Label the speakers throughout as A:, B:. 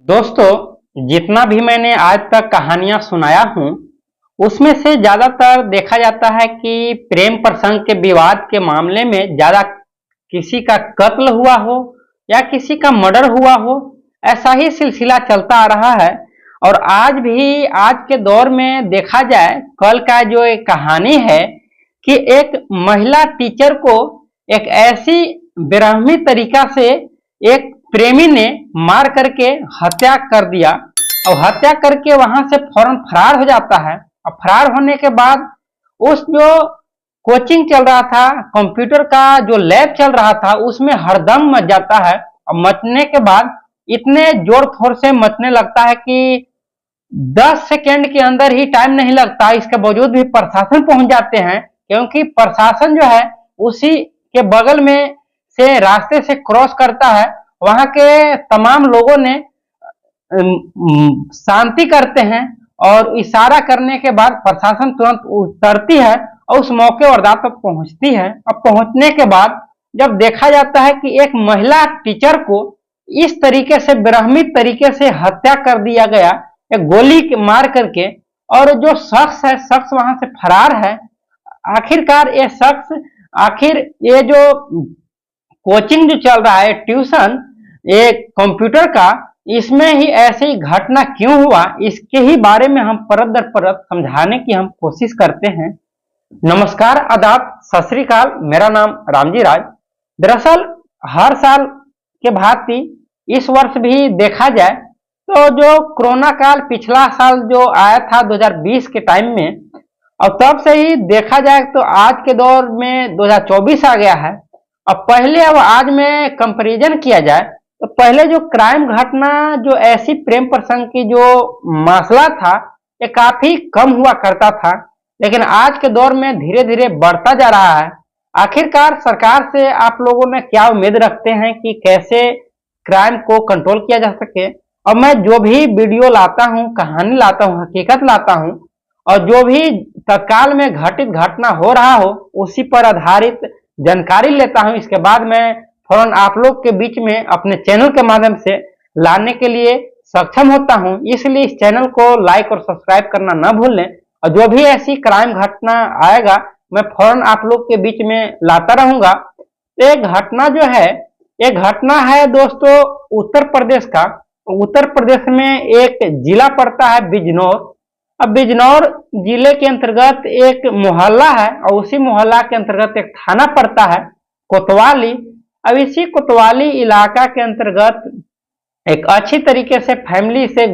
A: दोस्तों, जितना भी मैंने आज तक कहानियां सुनाया हूं, उसमें से ज्यादातर देखा जाता है कि प्रेम प्रसंग के विवाद के मामले में ज्यादा किसी का कत्ल हुआ हो या किसी का मर्डर हुआ हो। ऐसा ही सिलसिला चलता आ रहा है। और आज भी आज के दौर में देखा जाए, कल का जो एक कहानी है कि एक महिला टीचर को एक ऐसी बेरहमी तरीका से एक प्रेमी ने मार करके हत्या कर दिया। और हत्या करके वहां से फौरन फरार हो जाता है। और फरार होने के बाद उस जो कोचिंग चल रहा था, कंप्यूटर का जो लैब चल रहा था, उसमें हरदम मच जाता है। और मचने के बाद इतने जोर शोर से मचने लगता है कि 10 सेकेंड के अंदर ही टाइम नहीं लगता। इसके बावजूद भी प्रशासन पहुंच जाते हैं, क्योंकि प्रशासन जो है उसी के बगल में से रास्ते से क्रॉस करता है। वहां के तमाम लोगों ने शांति करते हैं और इशारा करने के बाद प्रशासन तुरंत उतरती है और उस मौके वारदात पर पहुंचती है। अब पहुंचने के बाद जब देखा जाता है कि एक महिला टीचर को इस तरीके से बेरहमी तरीके से हत्या कर दिया गया, एक गोली मार करके, और जो शख्स है, शख्स वहां से फरार है। आखिरकार ये शख्स, आखिर ये जो कोचिंग जो चल रहा है, ट्यूशन, ये कंप्यूटर का, इसमें ही ऐसी घटना क्यों हुआ, इसके ही बारे में हम परत दर परत समझाने की हम कोशिश करते हैं। नमस्कार, आदाब, सत श्री अकाल। मेरा नाम रामजी राज। दरअसल हर साल के भांति इस वर्ष भी देखा जाए तो जो कोरोना काल पिछला साल जो आया था 2020 के टाइम में, और तब से ही देखा जाए तो आज के दौर में 2024 आ गया है। अब पहले अब आज में कंपैरिजन किया जाए तो पहले जो क्राइम घटना, जो ऐसी प्रेम प्रसंग की जो मसला था, ये काफी कम हुआ करता था। लेकिन आज के दौर में धीरे धीरे बढ़ता जा रहा है। आखिरकार सरकार से आप लोगों में क्या उम्मीद रखते हैं कि कैसे क्राइम को कंट्रोल किया जा सके। और मैं जो भी वीडियो लाता हूँ, कहानी लाता हूँ, हकीकत लाता हूँ, और जो भी तत्काल में घटित घटना हो रहा हो उसी पर आधारित जानकारी लेता हूं। इसके बाद मैं फौरन आप लोग के बीच में अपने चैनल के माध्यम से लाने के लिए सक्षम होता हूं। इसलिए इस चैनल को लाइक और सब्सक्राइब करना न भूलें। और जो भी ऐसी क्राइम घटना आएगा, मैं फौरन आप लोग के बीच में लाता रहूंगा। एक घटना जो है, एक घटना है दोस्तों उत्तर प्रदेश का। उत्तर प्रदेश में एक जिला पड़ता है बिजनौर। अब बिजनौर जिले के अंतर्गत एक मोहल्ला है और उसी मोहल्ला के अंतर्गत एक थाना पड़ता है कोतवाली। अब इसी कोतवाली इलाका के अंतर्गत एक अच्छी तरीके से फैमिली से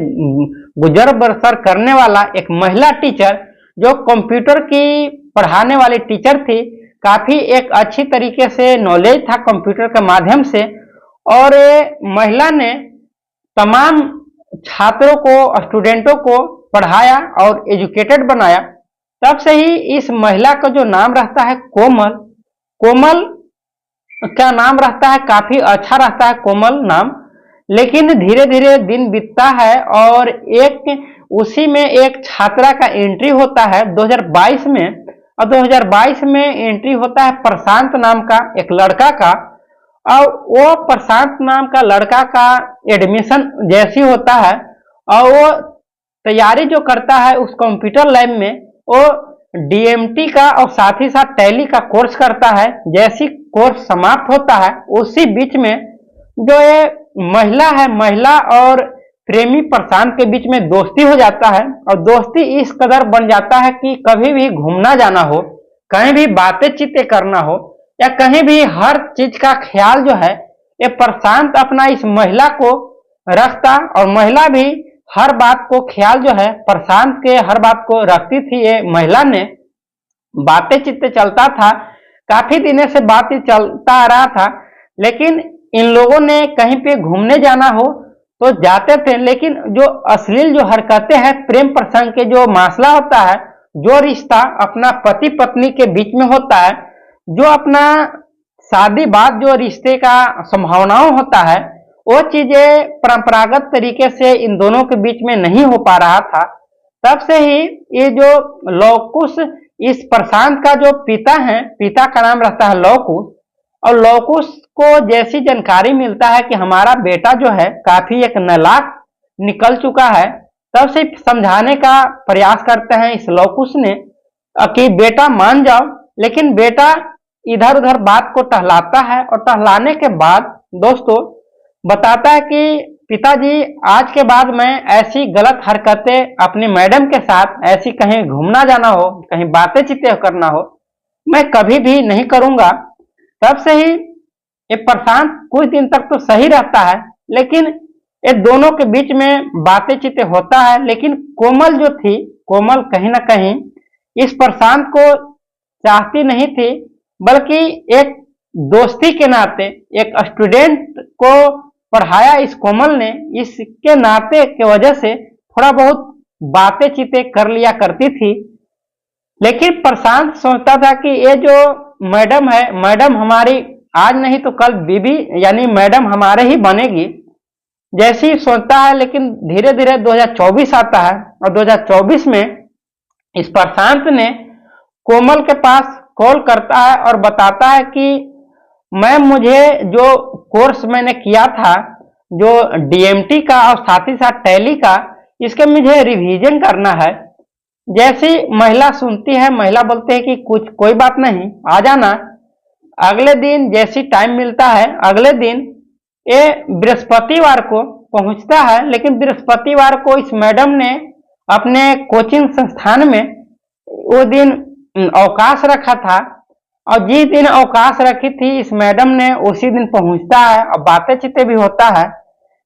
A: गुजर बसर करने वाला एक महिला टीचर, जो कंप्यूटर की पढ़ाने वाली टीचर थी, काफी एक अच्छी तरीके से नॉलेज था कंप्यूटर के माध्यम से, और महिला ने तमाम छात्रों को, स्टूडेंटों को पढ़ाया और एजुकेटेड बनाया। तब से ही इस महिला का जो नाम रहता है कोमल, कोमल का नाम रहता है, काफी अच्छा रहता है कोमल नाम। लेकिन धीरे धीरे दिन बीतता है और एक उसी में एक छात्रा का एंट्री होता है 2022 में। और 2022 में एंट्री होता है प्रशांत नाम का एक लड़का का। और वो प्रशांत नाम का लड़का का एडमिशन जैसी होता है और वो तैयारी जो करता है उस कंप्यूटर लैब में, वो डीएमटी का और साथ ही साथ टैली का कोर्स करता है। जैसी कोर्स समाप्त होता है उसी बीच में जो ये महिला है, महिला और प्रेमी प्रशांत के बीच में दोस्ती हो जाता है। और दोस्ती इस कदर बन जाता है कि कभी भी घूमना जाना हो, कहीं भी बातें चीतें करना हो, या कहीं भी हर चीज का ख्याल जो है ये प्रशांत अपना इस महिला को रखता, और महिला भी हर बात को ख्याल जो है प्रशांत के हर बात को रखती थी। ये महिला ने बातें चित्ते चलता था, काफी दिनों से बातें चलता आ रहा था। लेकिन इन लोगों ने कहीं पे घूमने जाना हो तो जाते थे, लेकिन जो अश्लील जो हरकतें हैं, प्रेम प्रसंग के जो मसला होता है, जो रिश्ता अपना पति पत्नी के बीच में होता है, जो अपना शादी बाद जो रिश्ते का संभावनाओं होता है, वो चीजें परंपरागत तरीके से इन दोनों के बीच में नहीं हो पा रहा था। तब से ही ये जो लवकुश, इस प्रशांत का जो पिता है, पिता का नाम रहता है लवकुश, और लवकुश को जैसी जानकारी मिलता है कि हमारा बेटा जो है काफी एक नालायक निकल चुका है, तब से समझाने का प्रयास करते हैं इस लवकुश ने कि बेटा मान जाओ, लेकिन बेटा इधर उधर बात को टहलाता है और टहलाने के बाद दोस्तों बताता है कि पिताजी आज के बाद मैं ऐसी गलत हरकतें अपनी मैडम के साथ, ऐसी कहीं घूमना जाना हो, कहीं बातें चीतें करना हो, मैं कभी भी नहीं करूंगा। तब से ही ये प्रशांत कुछ दिन तक तो सही रहता है, लेकिन ये दोनों के बीच में बातें चीतें होता है। लेकिन कोमल जो थी, कोमल कहीं ना कहीं इस प्रशांत को चाहती नहीं थी, बल्कि एक दोस्ती के नाते एक स्टूडेंट को पढ़ाया इस कोमल ने, इसके नाते की वजह से थोड़ा बहुत बातें चीतें कर लिया करती थी। लेकिन प्रशांत सोचता था कि ये जो मैडम है, मैडम हमारी आज नहीं तो कल बीबी यानी मैडम हमारे ही बनेगी, जैसी ही सोचता है। लेकिन धीरे धीरे 2024 आता है और 2024 में इस प्रशांत ने कोमल के पास कॉल करता है और बताता है कि मैम मुझे जो कोर्स मैंने किया था, जो डीएमटी का और साथ ही साथ टैली का, इसके मुझे रिवीजन करना है। जैसी महिला सुनती है, महिला बोलते है कि कुछ कोई बात नहीं, आ जाना। अगले दिन जैसी टाइम मिलता है, अगले दिन ये बृहस्पतिवार को पहुंचता है। लेकिन बृहस्पतिवार को इस मैडम ने अपने कोचिंग संस्थान में वो दिन अवकाश रखा था, और जिस दिन अवकाश रखी थी इस मैडम ने उसी दिन पहुंचता है और बातें चीतें भी होता है।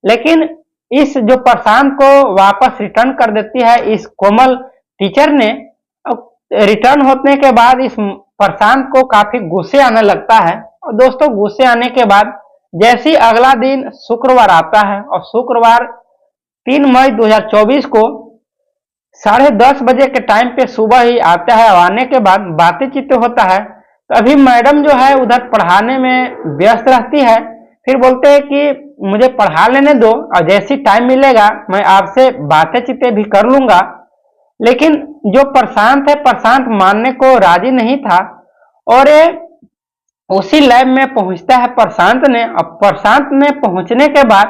A: लेकिन इस जो प्रशांत को वापस रिटर्न कर देती है इस कोमल टीचर ने। रिटर्न होने के बाद इस प्रशांत को काफी गुस्से आने लगता है। और दोस्तों गुस्से आने के बाद जैसे अगला दिन शुक्रवार आता है, और शुक्रवार 3 मई 2024 को 10:30 बजे के टाइम पे सुबह ही आता है। आने के बाद बातें चीतें होता है, तो अभी मैडम जो है उधर पढ़ाने में व्यस्त रहती है। फिर बोलते हैं कि मुझे पढ़ा लेने दो, और जैसी टाइम मिलेगा मैं आपसे बातें चीतें भी कर लूंगा। लेकिन जो प्रशांत है, प्रशांत मानने को राजी नहीं था, और उसी लैब में पहुंचता है प्रशांत ने। अब प्रशांत ने पहुंचने के बाद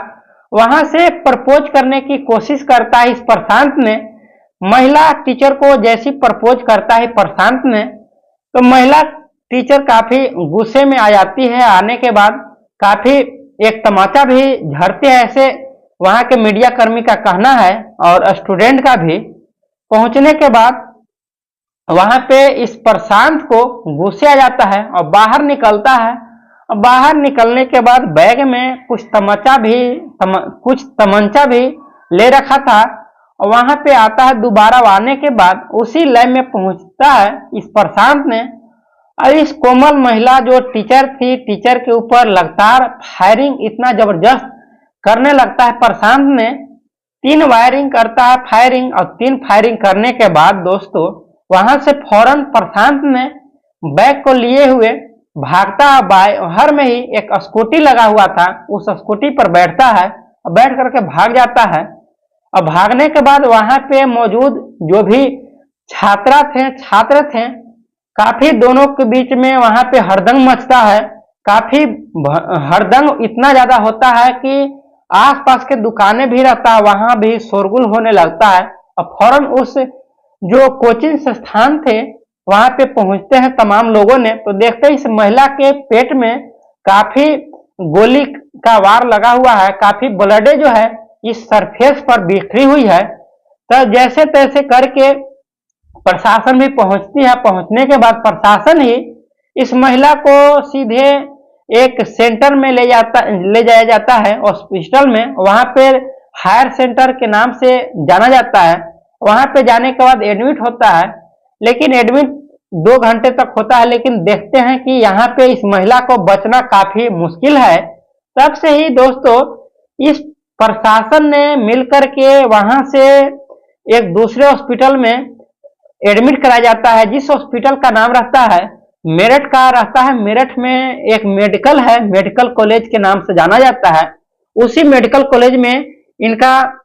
A: वहां से प्रपोज करने की कोशिश करता है इस प्रशांत ने। महिला टीचर को जैसी प्रपोज करता है प्रशांत ने, तो महिला टीचर काफी गुस्से में आ जाती है। आने के बाद काफी एक तमाचा भी झड़ते हैं, ऐसे वहां के मीडिया कर्मी का कहना है, और स्टूडेंट का भी। पहुंचने के बाद वहां पे इस प्रशांत को गुस्से आ जाता है और बाहर निकलता है। और बाहर निकलने के बाद बैग में कुछ तमंचा भी ले रखा था, और वहां पे आता है। दोबारा आने के बाद उसी लैब में पहुंचता है इस प्रशांत ने, और इस कोमल महिला जो टीचर थी, टीचर के ऊपर लगातार फायरिंग इतना जबरदस्त करने लगता है प्रशांत ने। 3 वायरिंग करता है फायरिंग, और 3 फायरिंग करने के बाद दोस्तों वहां से फौरन प्रशांत ने बैग को लिए हुए भागता है। बाहर में ही एक स्कूटी लगा हुआ था, उस स्कूटी पर बैठता है और बैठ करके भाग जाता है। और भागने के बाद वहां पे मौजूद जो भी छात्र थे, काफी दोनों के बीच में वहां पे हड़दंग मचता है। काफी हड़दंग इतना ज्यादा होता है कि आसपास के दुकानें भी रहता है, वहां भी शोरगुल होने लगता है। और फौरन उस जो कोचिंग संस्थान थे वहां पे पहुंचते हैं तमाम लोगों ने, तो देखते हैं इस महिला के पेट में काफी गोली का वार लगा हुआ है, काफी ब्लड जो है इस सरफेस पर बिखरी हुई है। तो जैसे तैसे करके प्रशासन भी पहुंचती है। पहुंचने के बाद प्रशासन ही इस महिला को सीधे एक सेंटर में ले जाया जाता है, हॉस्पिटल में। वहां पे हायर सेंटर के नाम से जाना जाता है। वहां पे जाने के बाद एडमिट होता है, लेकिन एडमिट 2 घंटे तक होता है। लेकिन देखते हैं कि यहाँ पे इस महिला को बचना काफी मुश्किल है। तब से ही दोस्तों इस प्रशासन ने मिलकर के वहां से एक दूसरे हॉस्पिटल में एडमिट कराया जाता है, जिस हॉस्पिटल का नाम रहता है मेरठ का रहता है। मेरठ में एक मेडिकल है, मेडिकल कॉलेज के नाम से जाना जाता है। उसी मेडिकल कॉलेज में इनका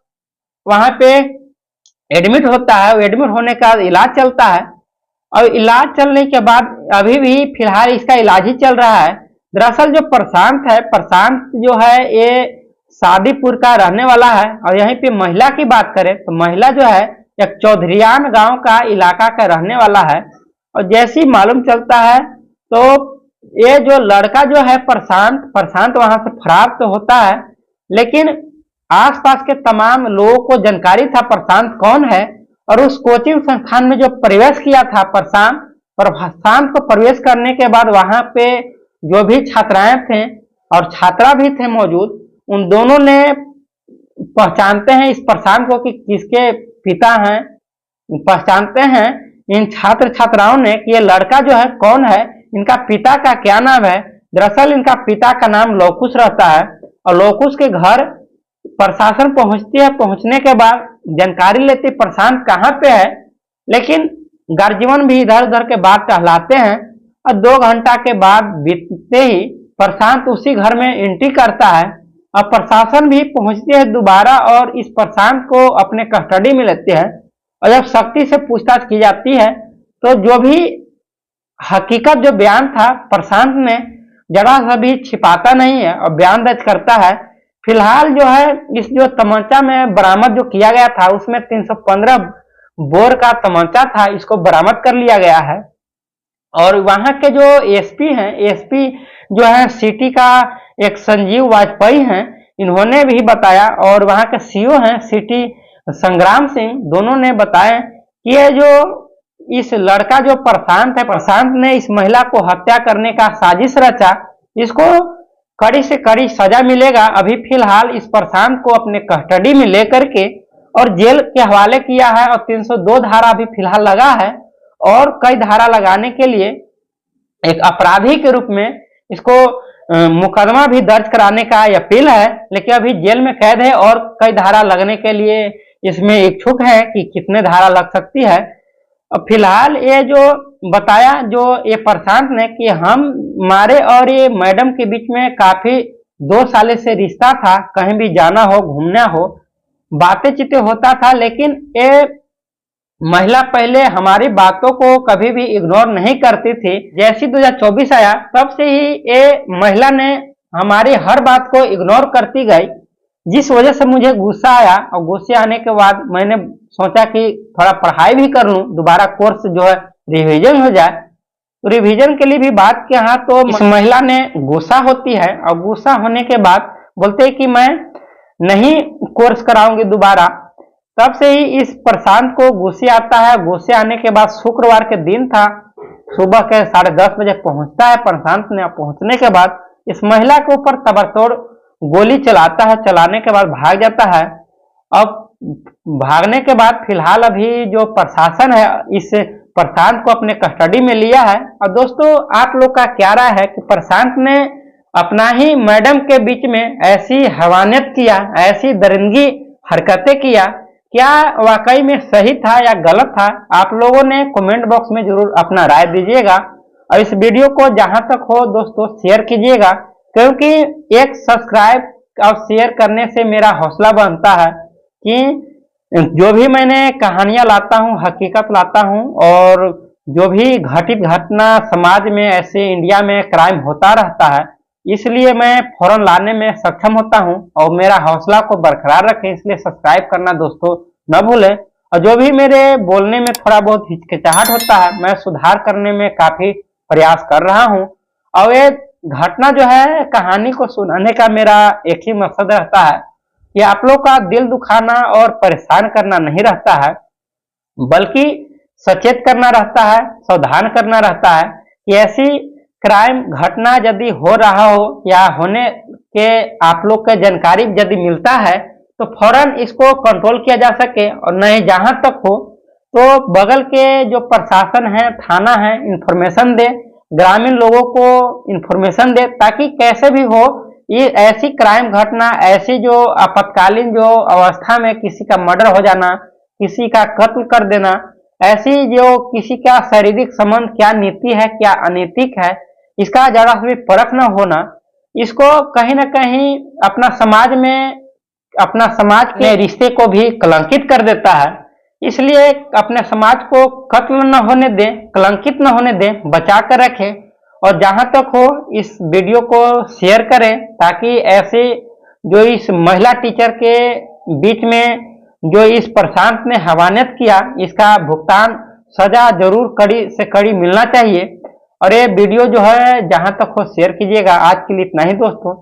A: वहां पे एडमिट होता है। एडमिट होने का इलाज चलता है, और इलाज चलने के बाद अभी भी फिलहाल इसका इलाज ही चल रहा है। दरअसल जो प्रशांत है, प्रशांत जो है ये शादीपुर का रहने वाला है। और यहीं पे महिला की बात करें तो महिला जो है एक चौधरियान गांव का इलाका का रहने वाला है। और जैसे ही मालूम चलता है तो ये जो लड़का जो है प्रशांत वहां से फरार तो होता है, लेकिन आसपास के तमाम लोगों को जानकारी था प्रशांत कौन है। और उस कोचिंग संस्थान में जो प्रवेश किया था प्रशांत को प्रवेश करने के बाद वहां पे जो भी छात्राएं थे और छात्रा भी थे मौजूद, उन दोनों ने पहचानते हैं इस प्रशांत को कि किसके पिता हैं, पहचानते हैं इन छात्र छात्राओं ने कि ये लड़का जो है कौन है, इनका पिता का क्या नाम है। दरअसल इनका पिता का नाम लौकुश रहता है। और लौकुश के घर प्रशासन पहुंचती है। पहुंचने के बाद जानकारी लेती प्रशांत कहाँ पे है, लेकिन गार्जियन भी इधर उधर के बात टहलाते हैं। और 2 घंटा के बाद बीतते ही प्रशांत उसी घर में एंट्री करता है। अब प्रशासन भी पहुंचती है दोबारा और इस प्रशांत को अपने कस्टडी में लेते हैं। और जब सख्ती से पूछताछ की जाती है तो जो भी हकीकत जो बयान था प्रशांत ने जरा सा भी छिपाता नहीं है और बयान दर्ज करता है। फिलहाल जो है इस जो तमंचा में बरामद जो किया गया था उसमें 315 बोर का तमंचा था, इसको बरामद कर लिया गया है। और वहां के जो एसपी हैं, एसपी जो है सिटी का एक संजीव वाजपेयी हैं, इन्होंने भी बताया। और वहां के सीओ हैं सिटी संग्राम सिंह, दोनों ने बताया कि ये जो इस लड़का जो प्रशांत है, प्रशांत ने इस महिला को हत्या करने का साजिश रचा, इसको कड़ी से कड़ी सजा मिलेगा। अभी फिलहाल इस प्रशांत को अपने कस्टडी में लेकर के और जेल के हवाले किया है। और 302 धारा अभी फिलहाल लगा है और कई धारा लगाने के लिए एक अपराधी के रूप में इसको मुकदमा भी दर्ज कराने का अपील है। लेकिन अभी जेल में कैद है और कई धारा लगने के लिए इसमें इच्छुक है कि कितने धारा लग सकती है। और फिलहाल ये जो बताया जो ये प्रशांत ने कि हमारे और ये मैडम के बीच में काफी 2 साल से रिश्ता था, कहीं भी जाना हो घूमना हो बातें चीतें होता था, लेकिन ये महिला पहले हमारी बातों को कभी भी इग्नोर नहीं करती थी। जैसे 2024 आया तब से ही ये महिला ने हमारी हर बात को इग्नोर करती गई, जिस वजह से मुझे गुस्सा आया। और गुस्से आने के बाद मैंने सोचा कि थोड़ा पढ़ाई भी कर लूं, दोबारा कोर्स जो है रिवीजन हो जाए। तो रिवीजन के लिए भी बात किया तो इस महिला ने गुस्सा होती है और गुस्सा होने के बाद बोलते हैं कि मैं नहीं कोर्स कराऊंगी दोबारा। तब से ही इस प्रशांत को गुस्से आता है। गुस्से आने के बाद शुक्रवार के दिन था, सुबह के 10:30 बजे पहुंचता है प्रशांत ने। पहुंचने के बाद इस महिला के ऊपर ताबड़तोड़ गोली चलाता है, चलाने के बाद भाग जाता है। अब भागने के बाद फिलहाल अभी जो प्रशासन है इस प्रशांत को अपने कस्टडी में लिया है। और दोस्तों आप लोग का क्या राय है कि प्रशांत ने अपना ही मैडम के बीच में ऐसी हैवानियत किया, ऐसी दरिंदगी हरकतें किया, क्या वाकई में सही था या गलत था? आप लोगों ने कमेंट बॉक्स में जरूर अपना राय दीजिएगा। और इस वीडियो को जहां तक हो दोस्तों शेयर कीजिएगा, क्योंकि एक सब्सक्राइब और शेयर करने से मेरा हौसला बनता है कि जो भी मैंने कहानियां लाता हूं, हकीकत लाता हूं, और जो भी घटित घटना समाज में ऐसे इंडिया में क्राइम होता रहता है, इसलिए मैं फौरन लाने में सक्षम होता हूं। और मेरा हौसला को बरकरार रखें, इसलिए सब्सक्राइब करना दोस्तों न भूलें। और जो भी मेरे बोलने में थोड़ा बहुत हिचकिचाहट होता है, मैं सुधार करने में काफी प्रयास कर रहा हूं। और ये घटना जो है कहानी को सुनाने का मेरा एक ही मकसद रहता है कि आप लोग का दिल दुखाना और परेशान करना नहीं रहता है, बल्कि सचेत करना रहता है, सावधान करना रहता है कि ऐसी क्राइम घटना यदि हो रहा हो या होने के आप लोग का जानकारी यदि मिलता है तो फौरन इसको कंट्रोल किया जा सके। और नहीं जहां तक हो तो बगल के जो प्रशासन है, थाना है, इंफॉर्मेशन दे, ग्रामीण लोगों को इंफॉर्मेशन दे, ताकि कैसे भी हो ये ऐसी क्राइम घटना, ऐसी जो आपातकालीन जो अवस्था में किसी का मर्डर हो जाना, किसी का कत्ल कर देना, ऐसी जो किसी का शारीरिक संबंध क्या नीति है क्या अनैतिक है, इसका जरा भी परख न होना, इसको कहीं ना कहीं अपना समाज के रिश्ते को भी कलंकित कर देता है। इसलिए अपने समाज को कत्ल न होने दें, कलंकित न होने दें, बचा कर रखें। और जहां तक हो इस वीडियो को शेयर करें ताकि ऐसे जो इस महिला टीचर के बीच में जो इस प्रशांत ने हवानियत किया, इसका भुगतान सजा जरूर कड़ी से कड़ी मिलना चाहिए। और ये वीडियो जो है जहां तक हो शेयर कीजिएगा। आज के लिए इतना ही दोस्तों।